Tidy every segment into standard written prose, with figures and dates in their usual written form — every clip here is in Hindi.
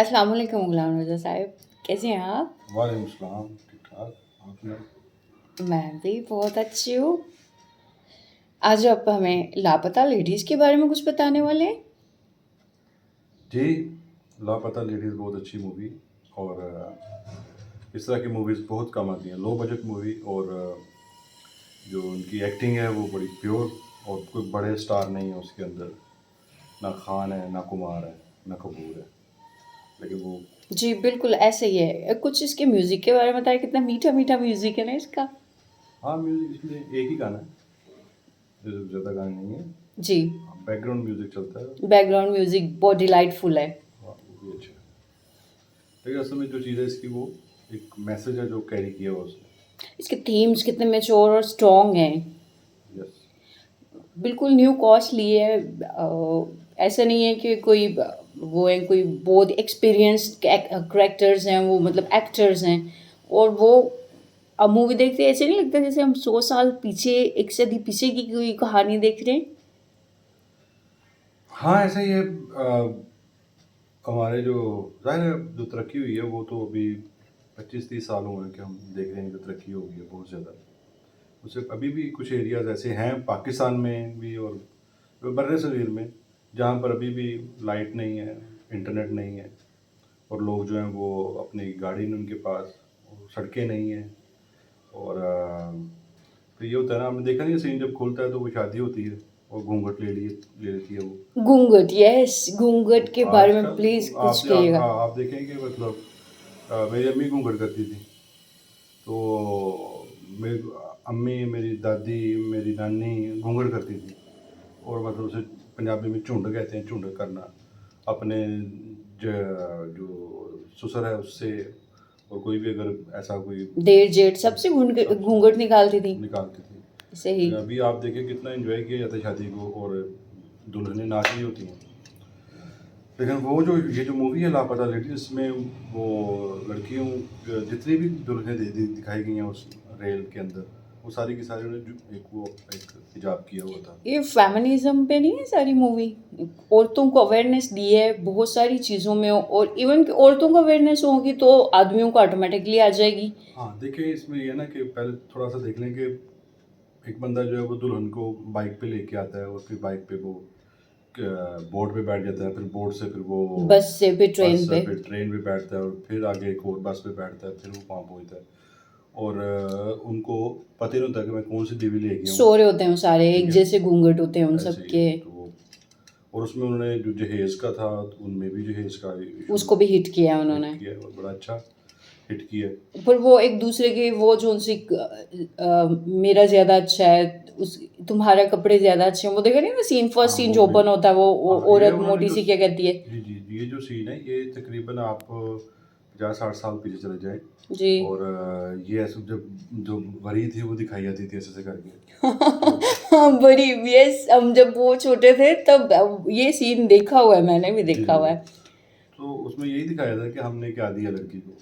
अस्सलाम वालेकुम गुलाम रज़ा साहब, कैसे हैं आप? वालेकुम सलाम, ठीक ठाक। आप सुनाओ। मैं भी बहुत अच्छी हूँ। आज आप हमें लापता लेडीज़ के बारे में कुछ बताने वाले हैं? जी, लापता लेडीज़ बहुत अच्छी मूवी और इस तरह की मूवीज़ बहुत कम आती हैं। लो बजट मूवी और जो उनकी एक्टिंग है वो बड़ी प्योर और कोई बड़े स्टार नहीं है उसके अंदर। ना खान है, ना कुमार है, ना कपूर है। लेकिन वो जी, बिल्कुल ऐसे ही है। कुछ इसके म्यूज़िक के बारे में बताएँ, कितना मीठा-मीठा म्यूज़िक है ना इसका। हाँ, म्यूज़िक इसमें एक ही गाना है, ज़्यादा गाने नहीं है। जी, बैकग्राउंड म्यूज़िक चलता है। बैकग्राउंड म्यूज़िक बहुत डिलाइटफुल है। हाँ, वो भी अच्छा है। लेकिन असल में जो चीज़ है इसकी वो एक मैसेज है जो कैरी किया हुआ उसने। इसके थीम्स कितने मैच्योर और स्ट्रॉन्ग हैं। यस। बिल्कुल न्यू कॉस्ट ली है। ऐसा नहीं है कि कोई वो है, कोई बहुत एक्सपीरियंस्ड कैरेक्टर्स हैं, वो मतलब एक्टर्स हैं, और वो अब मूवी देखते ऐसे नहीं लगता जैसे हम 100 साल पीछे, एक सदी पीछे की कोई कहानी देख रहे हैं। हाँ, ऐसा ही है। हमारे जो ज़ाहिर है जो तरक्की हुई है वो तो अभी 25-30 साल हुए हैं कि हम देख रहे हैं कि तरक्की हो गई है बहुत ज़्यादा। उससे अभी भी कुछ एरियाज़ ऐसे हैं पाकिस्तान में भी और बर्र-ए-सग़ीर में जहाँ पर अभी भी लाइट नहीं है, इंटरनेट नहीं है और लोग जो हैं वो अपनी गाड़ी नहीं उनके पास और सड़कें नहीं हैं और फिर ये होता है ना, आपने देखा नहीं सीन जब खुलता है तो वो शादी होती है और घूंघट ले लेती है वो। घूंघट, यस, घूंघट के बारे में प्लीज आजकल कुछ कहिएगा। आप देखें कि मतलब मेरी अम्मी घूंघट करती थी तो मेरी अम्मी, मेरी दादी, मेरी नानी घूंघट करती थी और मतलब उसे पंजाबी में झुंड कहते हैं, झुंड करना अपने जो ससुर है उससे और कोई भी अगर ऐसा कोई देर जेठ सबसे सबसे घूंघट निकालती थी। निकालती थी। सही। लेकिन अभी आप देखें कितना एंजॉय किया जाता है शादी को और दुल्हनें नाच रही होती हैं। लेकिन वो जो ये जो मूवी है लापता लेडीज इसमें वो लड़कियों जितनी भी दुल्हनें दिखाई गई हैं उस रेल के अंदर वो सारी की सारी उन्होंने एक हिजाब किया हुआ था। ये फेमिनिज्म पे नहीं है सारी मूवी। औरतों को अवेयरनेस दी है बहुत सारी चीज़ों में, और इवन कि औरतों को अवेयरनेस होगी तो आदमियों को ऑटोमेटिकली आ जाएगी। हाँ, देखिए इसमें ये ना कि पहले थोड़ा सा देख लें कि एक बंदा जो है वो दुल्हन को बाइक पे लेके आता है और फिर बाइक पे वो बोर्ड पे बैठ जाता है, फिर बोर्ड से फिर वो बस से फिर बस ट्रेन पे फिर ट्रेन पे बैठता है और फिर आगे एक और बस पे बैठता है, फिर वो वहाँ पहुँचता है और उनको पता ही नहीं होता कि मैं कौन सी बीवी लेके आऊँ। सो रहे होते हैं वो सारे, ठीक एक है, जैसे घूंघट होते हैं उन ऐसे ही सबके। है तो वो और उसमें उन्होंने जो जहेज़ का था तो उनमें भी जहेज़ का इशू उसको भी हिट किया हिट उन्होंने। किया और बड़ा अच्छा हिट किया। पर वो एक दूसरे के वो जो उनसे मेरा ज़्यादा अच्छा है, उस तुम्हारे कपड़े ज़्यादा अच्छे हैं, वो देखा नहीं ना सीन, फर्स्ट हाँ, सीन वो जो भी। ओपन होता है, वो हाँ, ये औरत उन्होंने मोटी जो सी क्या कहती है। जी, जी, ये जो सीन है ये तकरीबन आप 50-60 साल पीछे चले जाएँ जी। और ये ऐसे जब जो वरी थी वो दिखाई जाती थी ऐसे-ऐसे करके। तो हाँ, बड़ी, यस, हम जब वो छोटे थे तब ये सीन देखा हुआ है, मैंने भी जी, देखा जी, हुआ जी। है। तो उसमें यही दिखाया था कि हमने क्या दिया लड़की को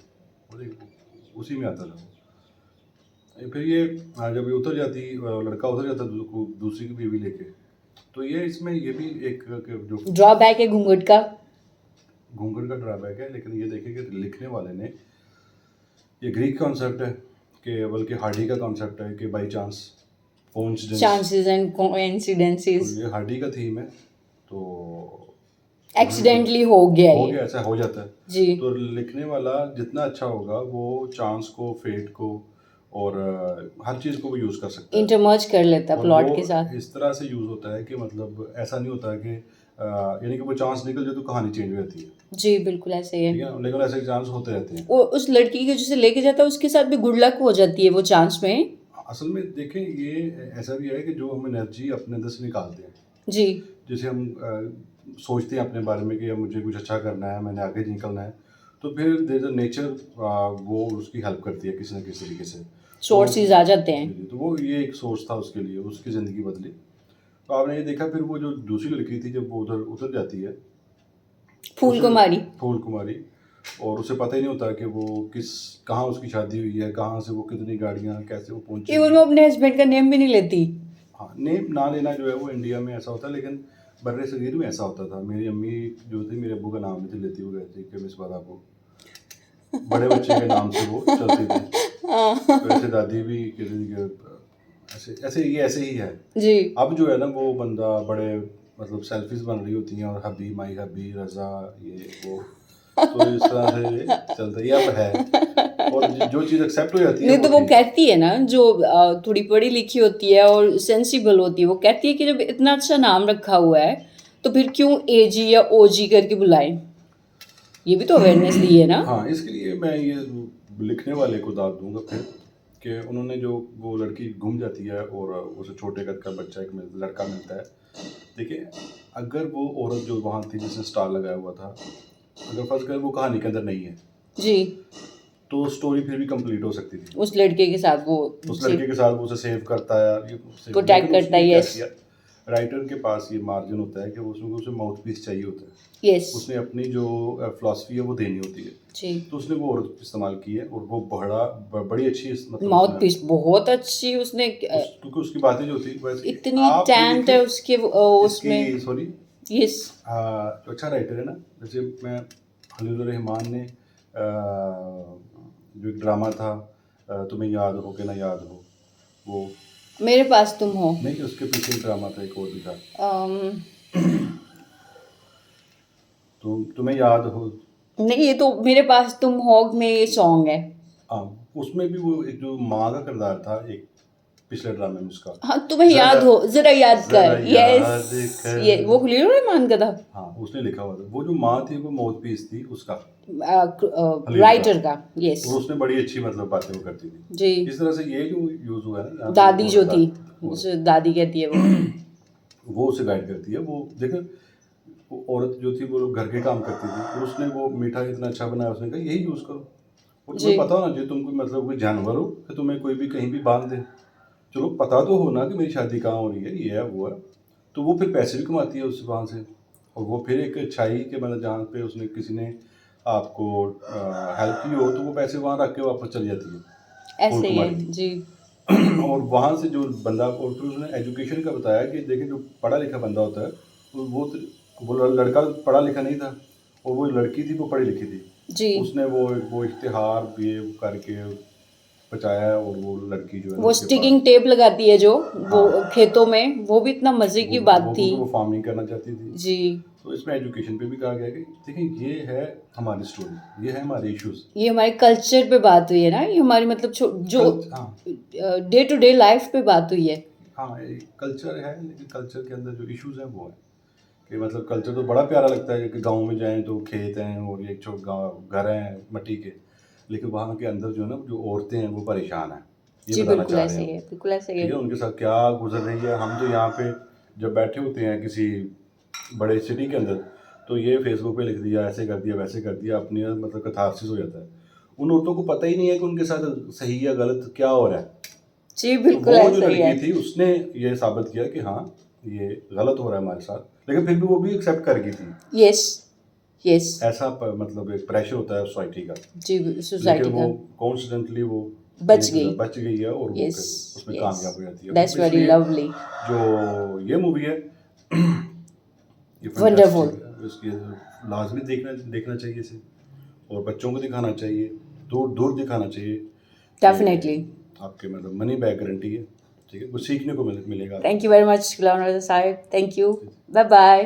और एक उसी में आता था वो। फिर ये जब ये उतर जाती लड़का उतर जाता दूसरी की बीवी लेके, तो ये इसमें ये भी एक जो ड्रॉबैक है घूंघट का। घूंघट का ड्रॉबैक है, लेकिन ये देखिए कि लिखने वाले ने ये ग्रीक कॉन्सेप्ट है कि बल्कि हार्डी का कॉन्सेप्ट है कि by chance coincidence. Chances and तो कोइंसिडेंसेस। ये हार्डी का थीम है तो उन्होंने एक्सीडेंटली हो गया हो ये। गया, ऐसा हो जाता है। जी। तो लिखने वाला जितना अच्छा होगा वो चांस को, फेट को और हर चीज़ को वो यूज़ कर सकता है इंटरमर्ज कर लेता और वो प्लॉट के साथ। इस तरह से यूज़ होता है कि मतलब ऐसा नहीं होता कि यानी कि वो चांस निकल जाए तो कहानी चेंज हो जाती है। जी, बिल्कुल ऐसे ही ठीक है। है ना? लेकिन ऐसे चांस होते रहते हैं। वो उस लड़की के जिसे लेके जाता है उसके साथ भी गुड लक हो जाती है वो चांस में। असल में देखें ये ऐसा भी है कि जो हम एनर्जी अपने अंदर से निकालते हैं, जी। जैसे हम सोचते हैं अपने बारे में कि अब मुझे कुछ अच्छा करना है, मैंने आगे निकलना है, तो फिर देयर इज़ अ नेचर वो उसकी हेल्प करती है किसी न किसी तरीके से। तो सोर्सेज आ जाते हैं। जी, जी, तो वो ये एक सोर्स था उसके लिए, उसकी ज़िंदगी बदली। तो आपने ये देखा फिर वो जो दूसरी लड़की थी जब वो उधर उतर जाती है, फूल उसे कुमारी। फूल कुमारी और उसे पता ही नहीं होता कि वो कहाँ उसकी शादी हुई है, कहाँ से वो कितनी गाड़ियाँ, कैसे वो इवन पहुँचेगी। वो अपने हस्बैंड का नेम भी नहीं लेती। हाँ, नेम ना लेना जो है वो इंडिया में ऐसा होता है लेकिन बर्रे सगीर में ऐसा होता था। मेरी अम्मी जो थी मेरे अब्बू का नाम नहीं थी लेती, वो कहती कि मिसबाह आपको बड़े बच्चे के नाम से वो चलती थी। हाँ। तो ऐसे दादी भी कहती थी कि ऐसे ऐसे ये ऐसे ही है। जी। अब जो है ना वो बंदा बड़े मतलब सेल्फीज बन रही होती हैं और हबी माई हबी रज़ा ये वो, तो इस तरह से चलता ये अब है। और जो चीज़ एक्सेप्ट हो जाती है नहीं तो वो ठीक है। कहती है ना, जो थोड़ी पढ़ी लिखी होती है और सेंसिबल होती है, वो कहती है कि जब इतना अच्छा नाम रखा हुआ है तो फिर क्यों एजी या ओजी करके बुलाएं। ये भी तो अवेयरनेस दी है ना। हाँ, इसके लिए मैं ये लिखने वाले को दाद दूंगा फिर कि उन्होंने जो वो लड़की घूम जाती है और उसे छोटे कद का बच्चा एक लड़का मिलता है। देखिए, अगर वो औरत जो वहाँ थी जिसने स्टार लगाया हुआ था, अगर फर्ज कर वो कहानी के अंदर नहीं है जी। तो स्टोरी फिर भी कंप्लीट हो सकती थी। उस लड़के के साथ वो उस लड़के के साथ वो उसे सेव करता है, प्रोटेक्ट करता है। यस राइटर के पास ये मार्जिन होता है कि उसमें उसे माउथ पीस चाहिए होता है। यस उसने अपनी जो फिलॉसफी है वो देनी होती है। जी। तो उसने वो औरत इस्तेमाल की है और वो बड़ी अच्छी मतलब माउथ पीस बहुत अच्छी उसने क्योंकि उसकी बातें जो थी वैसे इतनी आप भी टैलेंट देखिए है उसके उसमें। इसकी सॉरी यस जो अच्छा राइटर है ना, जैसे मैं खलील रहमान ने जो एक ड्रामा था तुम्हें याद हो कि ना याद हो, वो मेरे पास तुम हो। नहीं उसके पीछे एक ड्रामा था एक और भी था, तो तुम्हें याद हो। नहीं ये तो मेरे पास तुम हो में ये सॉन्ग है। हाँ, उसमें भी वो एक जो माँ का किरदार था एक पिछले ड्रामे में उसका, हाँ तुम्हें याद हो जरा याद जरा कर। यस याद ये कर। वो खलील रहमान का था। हाँ, उसने लिखा हुआ था। वो जो माँ थी वो माउथ पीस थी उसका, राइटर का। यस और उसने बड़ी अच्छी मतलब बातें वो करती थी। जी। इस तरह से ये जो यूज हुआ है ना यहाँ पे दादी जो थी औरत उसे दादी कहती है वो उसे गाइड करती है। वो देखो वो औरत जो थी वो लोग घर के काम करती थी और उसने वो मीठा इतना अच्छा बनाया, उसने कहा यही यूज़ करो। और तुम्हें जी। पता हो ना जो तुम कोई मतलब कोई जानवर हो कि तुम्हें कोई भी कहीं भी बांध दे, चलो पता तो हो ना कि मेरी शादी कहाँ हो रही है, ये है वो है, तो वो फिर पैसे भी कमाती है उस वहाँ से। और वो फिर एक अच्छाई के मतलब जहाँ पे उसने किसी ने आपको हेल्प की हो तो वो पैसे वहाँ रख के वापस चली जाती है फूल ऐसे ही कुमारी। है जी। और वहाँ से जो बंदा, और फिर उसने एजुकेशन का बताया कि देखिए जो पढ़ा लिखा बंदा होता है तो वो लड़का पढ़ा लिखा नहीं था और वो लड़की थी वो पढ़ी लिखी थी। जी उसने वो इश्तिहार ये करके बचाया और वो लड़की जो है ना वो उसके स्टिकिंग टेप लगाती है जो वो हाँ। खेतों में, वो भी इतना मजे की बात थी। क्योंकि वो फार्मिंग करना चाहती थी। जी। तो इसमें एजुकेशन पे भी कहा गया कि देखिए ये है हमारी स्टोरी, ये है हमारे इश्यूज। ये हमारे कल्चर पे बात हुई है ना, ये हमारी मतलब जो हाँ डे टू डे लाइफ पे बात हुई है। हाँ, कल्चर है लेकिन कल्चर के अंदर जो इश्यूज हैं वो है कि मतलब कल्चर तो बड़ा प्यारा लगता है कि गाँव में जाएं तो खेत हैं और एक छोटे गाँव घर हैं मट्टी के, लेकिन वहाँ के अंदर जो है ना जो औरतें हैं वो परेशान हैं, ये जी बताना बिल्कुल चाह ऐसे रहे ही हैं। है, बिल्कुल ऐसे ही ठीक है। है, उनके साथ क्या गुजर रही है। हम तो यहाँ पे जब बैठे होते हैं किसी बड़े सिटी के अंदर तो ये फेसबुक पे लिख दिया, ऐसे कर दिया वैसे कर दिया, अपनी मतलब कथारसिस हो जाता है। उन औरतों को पता ही नहीं है कि उनके साथ सही या गलत क्या हो रहा है। जी तो बिल्कुल वो जो ऐसा ही है। लड़की थी उसने ये साबित किया कि हाँ ये गलत हो रहा है हमारे साथ, लेकिन फिर भी वो भी एक्सेप्ट कर गई थी। यस यस ऐसा मतलब एक प्रेशर होता है सोसाइटी का, जी लेकिन सोसाइटी वो का कॉन्स्टेंटली वो बच गई। बच गई है और वो यस फिर उसमें यस कामयाब हो जाती है। दैट्स तो वेरी इसलिए लवली जो ये मूवी है ये वंडरफुल। फैंटास्टिक है, इसकी लाजमी देखना चाहिए इसे और बच्चों को दिखाना चाहिए, दूर दूर दिखाना चाहिए। डेफिनेटली। आपके मतलब मनी बैक गारंटी है, ठीक है, कुछ सीखने को मिलेगा। थैंक यू वेरी मच गुलाम रज़ा साहब, थैंक यू, बाय बाय।